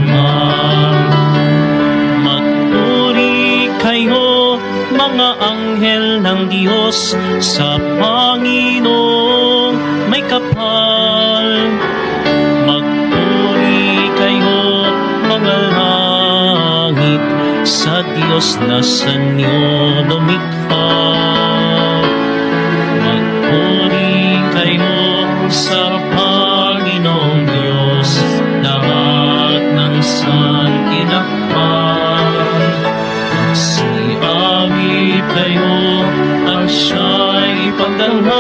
Ama. Magpuri kayo, mga anghel ng Diyos, sa Panginoong may kapal. Magpuri kayo, mga langit, sa Diyos na sa inyo lumikha. Magpuri kayo sa Panginoong Diyos, lahat ng santinakpan. Magsiawit kayo, at siya'y pagdalhan.